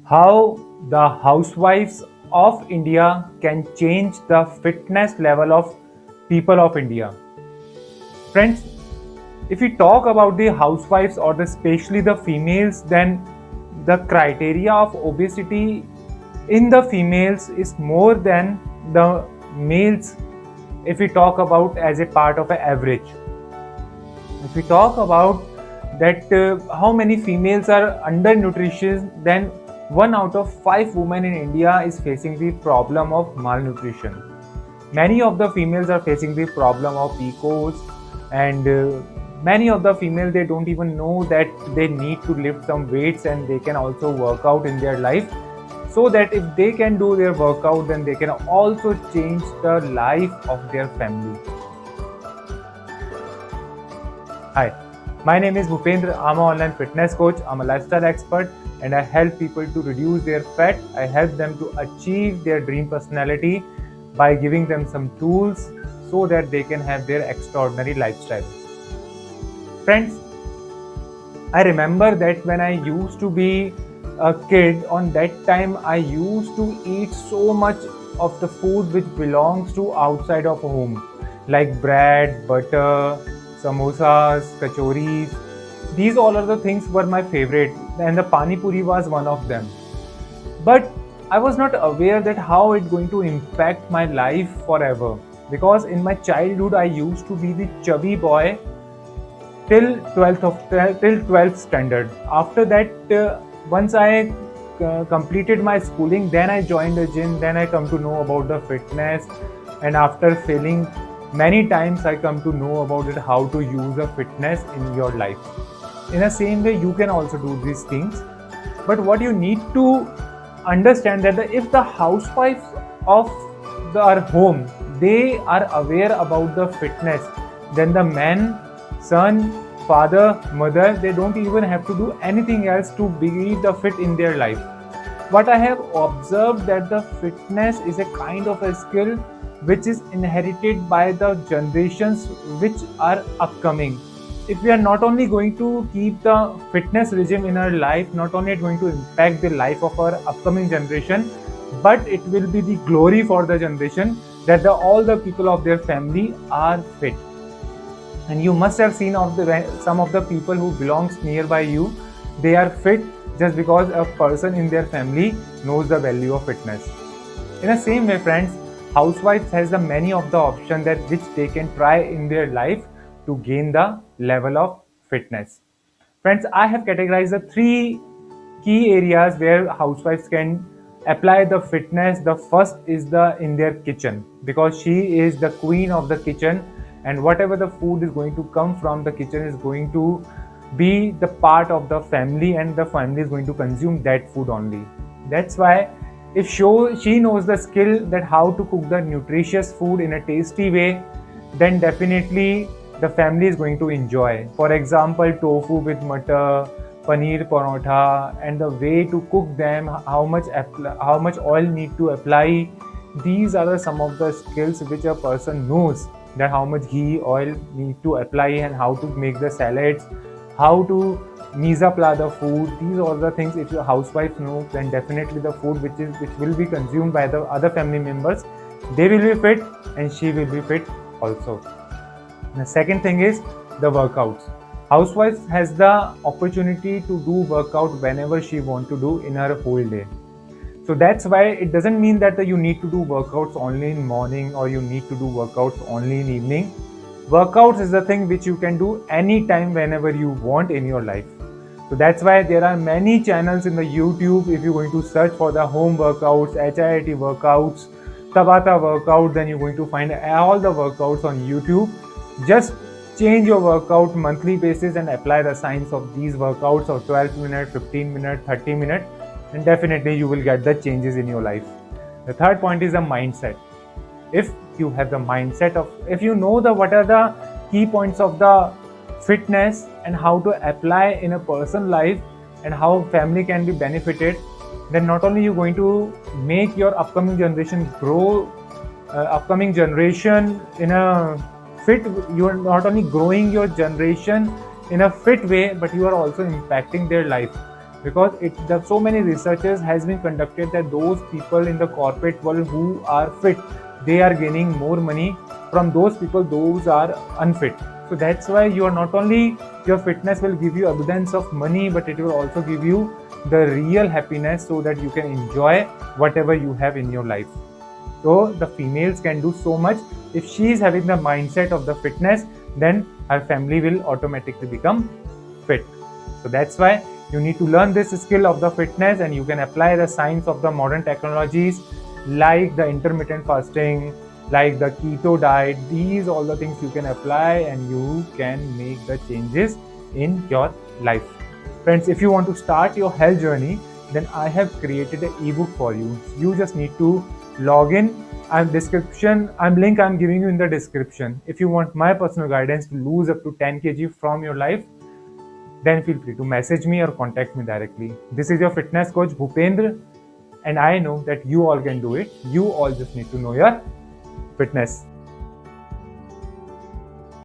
How the housewives of India can change the fitness level of people of India. Friends, if we talk about the housewives or especially the females, then the criteria of obesity in the females is more than the males if we talk about as a part of an average. If we talk about that how many females are undernutrition, then 1 out of 5 women in India is facing the problem of malnutrition. Many of the females are facing the problem of PCOS, and many of the females they don't even know that they need to lift some weights and they can also work out in their life, so that if they can do their workout, then they can also change the life of their family. Hi, my name is Bhupendra. I'm an online fitness coach. I'm a lifestyle expert and I help people to reduce their fat. I help them to achieve their dream personality by giving them some tools so that they can have their extraordinary lifestyle. Friends, I remember that when I used to be a kid, on that time I used to eat so much of the food which belongs to outside of home, like bread, butter, samosas, kachoris. These all are the things were my favorite, and the pani puri was one of them. But I was not aware that how it going to impact my life forever. Because in my childhood I used to be the chubby boy till 12th standard. After that, once I completed my schooling, then I joined a gym. Then I come to know about the fitness, and after failing many times, I come to know about it how to use a fitness in your life. In the same way, you can also do these things. But what you need to understand that if the housewives of our home they are aware about the fitness, then the man, son, father, mother, they don't even have to do anything else to be the fit in their life. What I have observed that the fitness is a kind of a skill which is inherited by the generations which are upcoming. If we are not only going to keep the fitness regime in our life, not only it going to impact the life of our upcoming generation, but it will be the glory for the generation that all the people of their family are fit. And you must have seen of the some of the people who belongs nearby you, they are fit just because a person in their family knows the value of fitness. In the same way, friends, housewives has the many of the options that which they can try in their life to gain the level of fitness. Friends, I have categorized the three key areas where housewives can apply the fitness. The first is the in their kitchen, because she is the queen of the kitchen, and whatever the food is going to come from the kitchen is going to be the part of the family, and the family is going to consume that food only. That's why if she knows the skill that how to cook the nutritious food in a tasty way, then definitely the family is going to enjoy. For example, tofu with matar, paneer paratha, and the way to cook them, how much oil need to apply. These are some of the skills which a person knows, that how much ghee, oil need to apply, and how to make the salads, how to misapla the food. These are the things if your housewife knows, then definitely the food which will be consumed by the other family members, they will be fit and she will be fit also. The second thing is the workouts. Housewife has the opportunity to do workout whenever she want to do in her whole day. So that's why it doesn't mean that you need to do workouts only in morning or you need to do workouts only in evening. Workouts is the thing which you can do anytime whenever you want in your life. So that's why there are many channels in the YouTube. If you're going to search for the home workouts, HIIT workouts, Tabata workout, then you're going to find all the workouts on YouTube. Just change your workout monthly basis and apply the science of these workouts of 12 minutes, 15 minutes, 30 minutes, and definitely you will get the changes in your life. The third point is the mindset. If you have the mindset of, if you know the what are the key points of the fitness and how to apply in a person life and how family can be benefited, then not only you're going to make your upcoming generation grow, upcoming generation in a fit, you are not only growing your generation in a fit way, but you are also impacting their life. because there are so many researches has been conducted that those people in the corporate world who are fit, they are gaining more money from those people those are unfit. So that's why you are not only, your fitness will give you abundance of money, but it will also give you the real happiness so that you can enjoy whatever you have in your life. So the females can do so much. If she is having the mindset of the fitness, then her family will automatically become fit. So that's why you need to learn this skill of the fitness, and you can apply the science of the modern technologies like the intermittent fasting, like the keto diet. These all the things you can apply and you can make the changes in your life. Friends, if you want to start your health journey, then I have created an ebook for you. You just need to log in. I'm link I'm giving you in the description. If you want my personal guidance to lose up to 10 kg from your life, then feel free to message me or contact me directly. This is your fitness coach Bhupendra, and I know that you all can do it. You all just need to know your fitness.